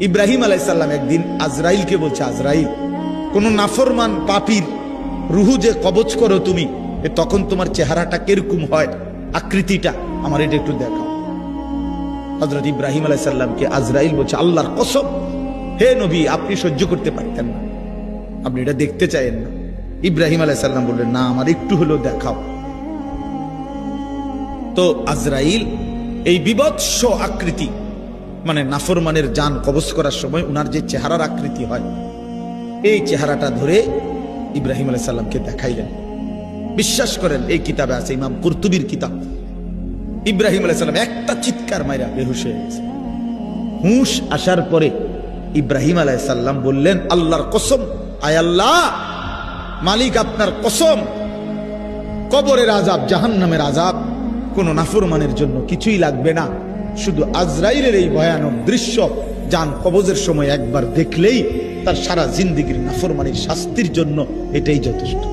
ইব্রাহিম আলাইহিস সালাম একদিন আজরাইলকে বলছে, আজরাইল, কোন নাফরমান পাপীর রুহু যে কবজ করো তুমি, তখন তোমার চেহারাটা কিরকম হয়, আকৃতিটা আমার এটা একটু দেখাও। হযরত ইব্রাহিম আলাইহিস সালামকে আজরাইল বলছে, আল্লাহর কসম হে নবী, আপনি সহ্য করতে পারতেন না, আপনি এটা দেখতে চাইেন না। ইব্রাহিম আলাইহিস সালাম বললেন, না, আমার একটু হলেও দেখাও। তো আজরাইল এই বিভৎস আকৃতি, মানে নাফরমানের জান কবজ করার সময় উনার যে চেহারার আকৃতি হয়, এই চেহারাটা ধরে ইব্রাহিম আলাইহিস সালামকে দেখাইলেন। বিশ্বাস করেন, এই কিতাবে আছে, ইমাম কুরতুবীর কিতাব। ইব্রাহিম আলাইহিস সালাম একটা চিৎকার মাইরা বেহুশ হয়ে গেছে। হুঁশ আসার পরে ইব্রাহিম আলাইহিস সালাম বললেন, আল্লাহর কসম, আয় আল্লাহ, মালিক আপনার কসম, কবরের আযাব, জাহান্নামের আযাব কোন নাফরমানের জন্য কিছুই লাগবে না, শুধু আজরাইলের এই ভয়ানক দৃশ্য জান কবজের সময় একবার দেখলেই তার সারা জিন্দেগীর নাফরমানির শাস্তির জন্য এটাই যথেষ্ট।